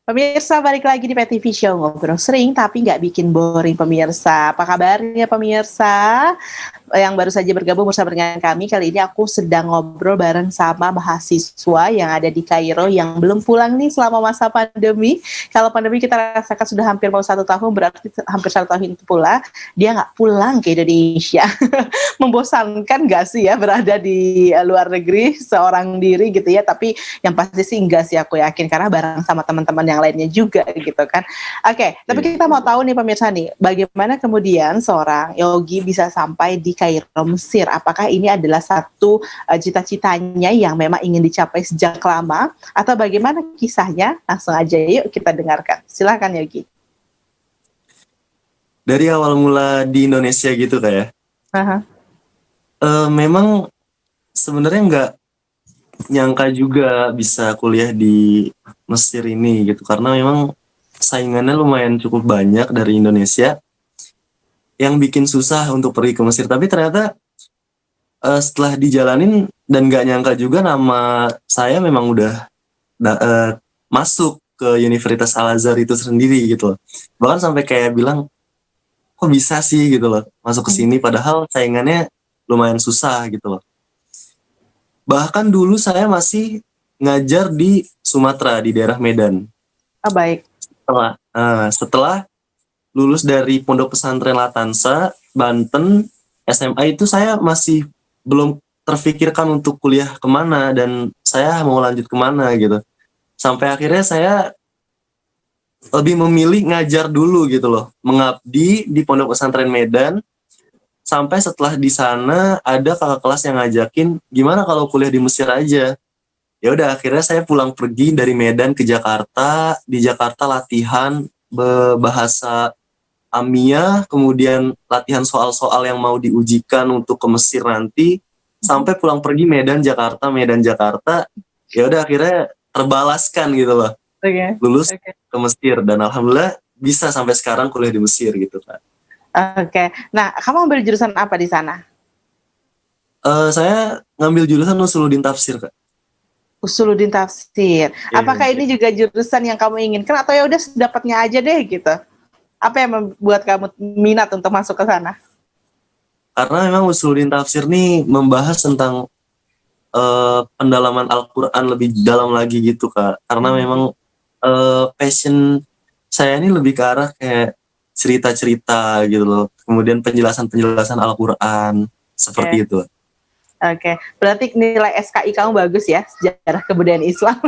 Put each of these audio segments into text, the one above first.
Pemirsa, balik lagi di PTV Show, ngobrol sering tapi nggak bikin boring pemirsa. Apa kabarnya pemirsa? Yang baru saja bergabung bersama dengan kami, kali ini aku sedang ngobrol bareng sama mahasiswa yang ada di Kairo yang belum pulang nih selama masa pandemi. Kalau pandemi kita rasakan sudah hampir mau 1 tahun, berarti hampir 1 tahun itu pula dia nggak pulang ke Indonesia. Membosankan nggak sih ya berada di luar negeri seorang diri gitu ya, tapi yang pasti sih enggak sih, aku yakin, karena bareng sama teman-teman yang lainnya juga gitu kan. Oke, tapi kita mau tahu nih pemirsa nih, bagaimana kemudian seorang Yogi bisa sampai di Kairo, Mesir? Apakah ini adalah satu cita-citanya yang memang ingin dicapai sejak lama, atau bagaimana kisahnya? Langsung aja yuk kita dengarkan. Silakan Yogi. Dari awal mula di Indonesia gitu kayak, memang sebenarnya nggak nyangka juga bisa kuliah di Mesir ini gitu, karena memang saingannya lumayan cukup banyak dari Indonesia yang bikin susah untuk pergi ke Mesir. Tapi ternyata setelah dijalanin dan nggak nyangka juga, nama saya memang udah masuk ke Universitas Al-Azhar itu sendiri gitu loh. Bahkan sampai kayak bilang, kok bisa sih gitu loh masuk ke sini, padahal saingannya lumayan susah gitu loh. Bahkan dulu saya masih ngajar di Sumatera, di daerah Medan. Baik. Setelah lulus dari Pondok Pesantren Latansa, Banten, SMA itu saya masih belum terfikirkan untuk kuliah kemana dan saya mau lanjut kemana gitu. Sampai akhirnya saya lebih memilih ngajar dulu gitu loh, mengabdi di Pondok Pesantren Medan. Sampai setelah di sana ada kakak kelas yang ngajakin, gimana kalau kuliah di Mesir aja. Ya udah, akhirnya saya pulang pergi dari Medan ke Jakarta. Di Jakarta latihan bahasa Amiyah, kemudian latihan soal-soal yang mau diujikan untuk ke Mesir nanti. Sampai pulang pergi Medan Jakarta. Ya udah, akhirnya terbalaskan gitu loh. Lulus ke Mesir, dan alhamdulillah bisa sampai sekarang kuliah di Mesir gitu kan. Oke. Nah, kamu ambil jurusan apa di sana? Saya ngambil jurusan Usuluddin Tafsir, Kak. Usuluddin Tafsir. Apakah ini juga jurusan yang kamu inginkan, atau ya udah dapatnya aja deh gitu? Apa yang membuat kamu minat untuk masuk ke sana? Karena memang Usuluddin Tafsir nih membahas tentang pendalaman Al-Quran lebih dalam lagi gitu, Kak. Karena memang passion saya ini lebih ke arah kayak cerita-cerita gitu loh. Kemudian penjelasan-penjelasan Al-Quran, seperti itu. Oke, berarti nilai SKI kamu bagus ya, sejarah kebudayaan Islam.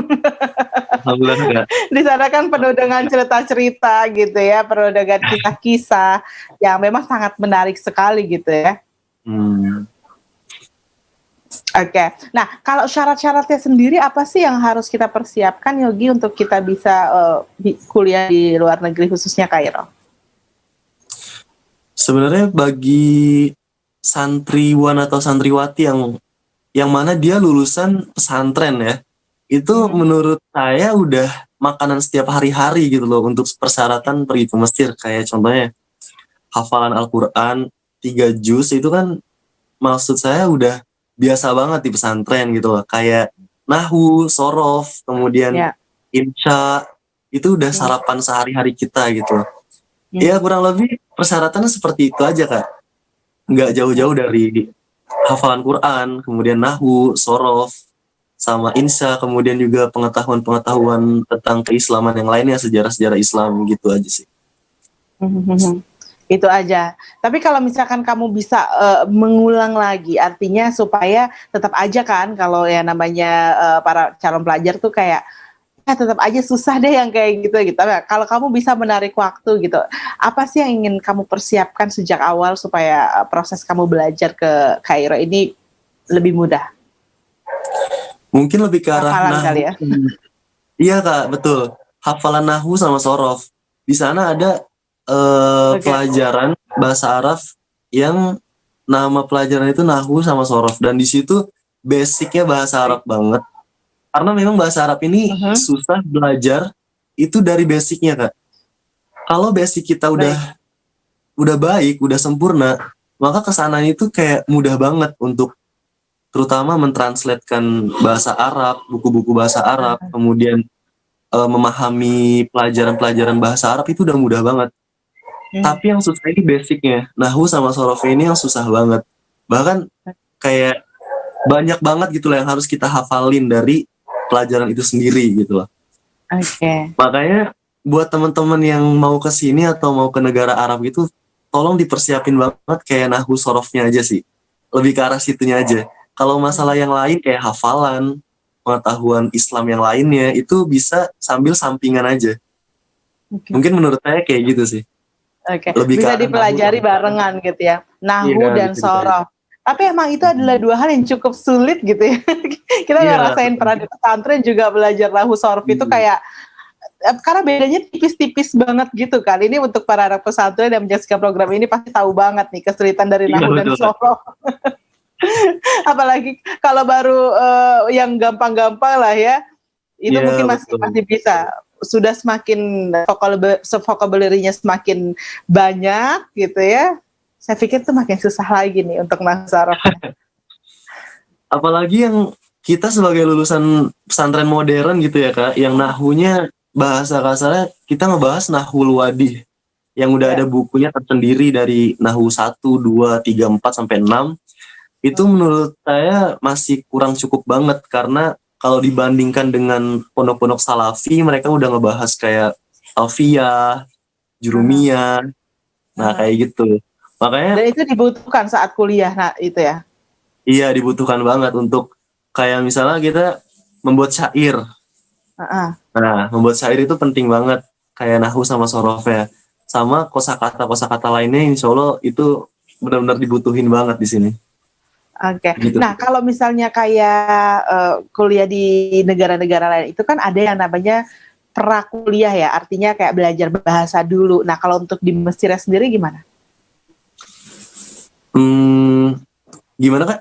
Alhamdulillah. Di sana kan penuh dengan cerita-cerita gitu ya, penuh dengan kisah-kisah yang memang sangat menarik sekali gitu ya. Oke, nah kalau syarat-syaratnya sendiri apa sih yang harus kita persiapkan Yogi untuk kita bisa kuliah di luar negeri, khususnya Kairo? Sebenarnya bagi santriwan atau santriwati yang mana dia lulusan pesantren ya, itu menurut saya udah makanan setiap hari-hari gitu loh untuk persyaratan pergi ke Mesir. Kayak contohnya hafalan Al-Quran 3 juz itu kan maksud saya udah biasa banget di pesantren gitu loh. Kayak nahwu, sorof, kemudian insya, itu udah sarapan sehari-hari kita gitu loh. Ya kurang lebih persyaratannya seperti itu aja, Kak. Nggak jauh-jauh dari hafalan Quran, kemudian nahwu, sorof, sama insya, kemudian juga pengetahuan-pengetahuan tentang keislaman yang lainnya, sejarah-sejarah Islam, gitu aja sih. Itu aja. Tapi kalau misalkan kamu bisa mengulang lagi, artinya supaya tetap aja kan, kalau ya namanya para calon pelajar tuh kayak tetap aja susah deh yang kayak gitu. Kalau kamu bisa menarik waktu gitu, apa sih yang ingin kamu persiapkan sejak awal supaya proses kamu belajar ke Kairo ini lebih mudah? Mungkin lebih ke arah hafalan kali ya. Iya, Kak, betul. Hafalan nahwu sama sorof. Di sana ada pelajaran bahasa Arab yang nama pelajaran itu nahwu sama sorof, dan di situ basicnya bahasa Arab banget. Karena memang bahasa Arab ini susah belajar itu dari basicnya, Kak. Kalau basic kita udah baik, udah sempurna, maka kesana itu kayak mudah banget untuk terutama mentranslatekan bahasa Arab, buku-buku bahasa Arab, kemudian memahami pelajaran-pelajaran bahasa Arab itu udah mudah banget. Tapi yang susah ini basicnya, nahwu sama sorof ini yang susah banget. Bahkan kayak banyak banget gitu lah yang harus kita hafalin dari pelajaran itu sendiri gitu loh. Oke. Makanya buat teman-teman yang mau ke sini atau mau ke negara Arab itu, tolong dipersiapin banget kayak nahwu sorofnya aja sih. Lebih ke arah situnya aja. Kalau masalah yang lain kayak hafalan, pengetahuan Islam yang lainnya itu bisa sambil sampingan aja. Oke. Mungkin menurut saya kayak gitu sih. Oke. Lebih ke Bisa arah dipelajari nahwu. barengan gitu ya. Nahwu Iya, dan bisa dipelajari. sorof. Tapi emang itu adalah dua hal yang cukup sulit gitu ya. Kita Iya, ngerasain betul. pernah di pesantren juga belajar nahwu sorof itu kayak karena bedanya tipis-tipis banget gitu kan. Ini untuk para anak pesantren yang menyaksikan program ini pasti tahu banget nih kesulitan dari Iya, nahwu dan betul. sorof. Apalagi kalau baru yang gampang-gampang lah ya, itu Iya, mungkin masih betul. bisa. Sudah semakin vocabulary-nya semakin banyak gitu ya. Saya pikir itu makin susah lagi nih untuk nahwu sarafnya. Apalagi yang kita sebagai lulusan pesantren modern gitu ya Kak, yang nahwunya bahasa kasarnya kita ngebahas nahwul wadih yang udah ada bukunya tersendiri dari nahwu 1, 2, 3, 4 sampai 6. Itu menurut saya masih kurang cukup banget karena kalau dibandingkan dengan pondok-pondok salafi, mereka udah ngebahas kayak alfiyah, jurumiyah, nah kayak gitu. Makanya Dan itu dibutuhkan saat kuliah, nah itu ya. iya dibutuhkan banget untuk kayak misalnya kita membuat syair. Nah, membuat syair itu penting banget kayak nahwu sama sorofnya. Sama kosakata lainnya insya Allah itu benar-benar dibutuhin banget di sini. Oke. Gitu. Nah, kalau misalnya kayak kuliah di negara-negara lain itu kan ada yang namanya prakuliah ya, artinya kayak belajar bahasa dulu. Nah, kalau untuk di Mesir sendiri gimana? Gimana Kak?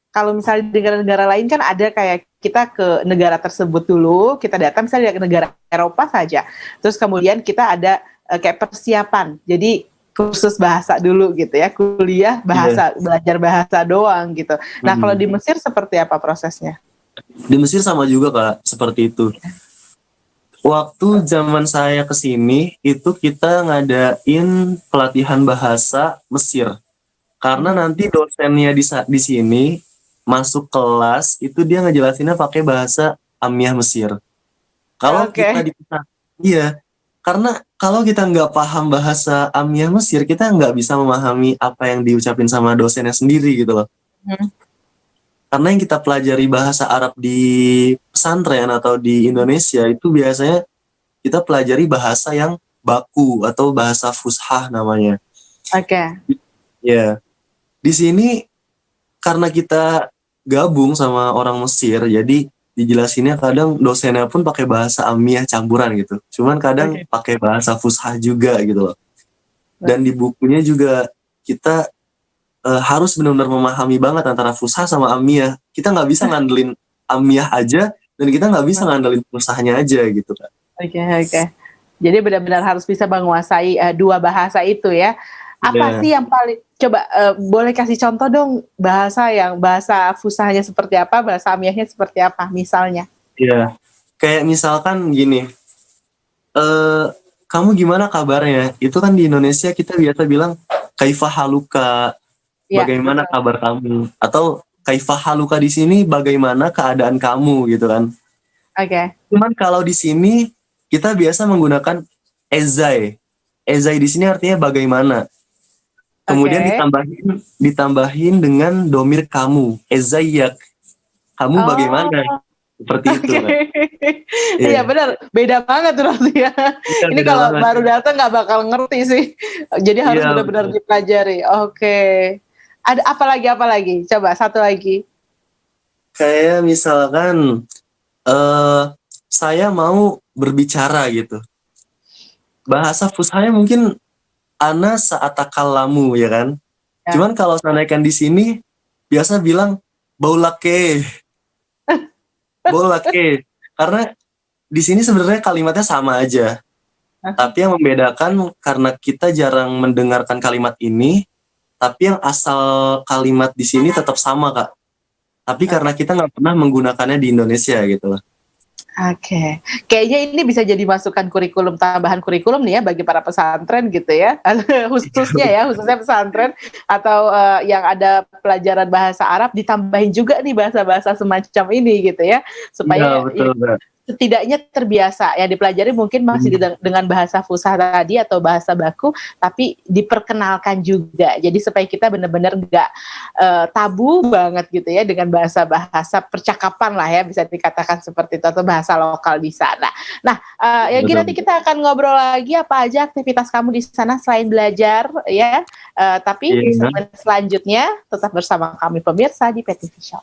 Kalau misalnya di negara-negara lain kan ada kayak kita ke negara tersebut dulu, kita datang misalnya ke negara Eropa saja, terus kemudian kita ada kayak persiapan, jadi kursus bahasa dulu gitu ya, kuliah bahasa, belajar bahasa doang gitu. Nah kalau di Mesir seperti apa prosesnya? Di Mesir sama juga Kak, seperti itu. Waktu zaman saya kesini itu kita ngadain pelatihan bahasa Mesir. Karena nanti dosennya di sini masuk kelas itu dia ngejelasinnya pakai bahasa Amiyah Mesir. Kalau kita iya, karena kalau kita nggak paham bahasa Amiyah Mesir, kita nggak bisa memahami apa yang diucapin sama dosennya sendiri gitu loh. Karena yang kita pelajari bahasa Arab di pesantren atau di Indonesia itu biasanya kita pelajari bahasa yang baku atau bahasa fushah namanya. Ya, di sini karena kita gabung sama orang Mesir, jadi dijelasinnya kadang dosennya pun pakai bahasa Amiyah campuran gitu. Cuman kadang pakai bahasa fushah juga gitu loh. Dan di bukunya juga kita harus benar-benar memahami banget antara fushah sama Amiyah. Kita nggak bisa ngandelin Amiyah aja dan kita nggak bisa ngandelin fushahnya aja gitu kan. Oke. Jadi benar-benar harus bisa menguasai dua bahasa itu ya. Apa sih yang paling, coba boleh kasih contoh dong bahasa fushahnya seperti apa, bahasa amiyahnya seperti apa misalnya? Iya, kayak misalkan gini, kamu gimana kabarnya? Itu kan di Indonesia kita biasa bilang kaifa haluka, bagaimana kabar kamu? Atau kaifa haluka di sini bagaimana keadaan kamu gitu kan? Cuman kalau di sini kita biasa menggunakan ezai. Ezai di sini artinya bagaimana. Kemudian ditambahin dengan domir kamu, ezaiyak. Kamu bagaimana? Seperti itu kan. Iya benar, beda banget berarti ya. Ini kalau baru datang nggak bakal ngerti sih. Jadi harus benar-benar dipelajari. Ada apa lagi? Coba satu lagi. Kayak misalkan saya mau berbicara gitu. Bahasa fushahnya mungkin ana sa'atakallamu ya kan. Cuman kalau seandainya di sini biasa bilang baulake. Karena di sini sebenarnya kalimatnya sama aja. Tapi yang membedakan karena kita jarang mendengarkan kalimat ini, tapi yang asal kalimat di sini tetap sama Kak. Tapi karena kita nggak pernah menggunakannya di Indonesia gitu loh. Oke, kayaknya ini bisa jadi masukan kurikulum, tambahan kurikulum nih ya bagi para pesantren gitu ya, khususnya pesantren atau, yang ada pelajaran bahasa Arab ditambahin juga nih bahasa-bahasa semacam ini gitu ya, Iya, supaya ya betul, Kak. setidaknya terbiasa, yang dipelajari mungkin masih Mhm, dengan bahasa fusha tadi atau bahasa baku, tapi diperkenalkan juga. Jadi supaya kita benar-benar nggak, tabu banget gitu ya dengan bahasa-bahasa percakapan lah ya, bisa dikatakan seperti itu, atau bahasa lokal di sana. Nah, Yogi, betul, nanti kita akan ngobrol lagi apa aja aktivitas kamu di sana selain belajar ya, tapi di iya. segmen selanjutnya tetap bersama kami pemirsa di PTV Show.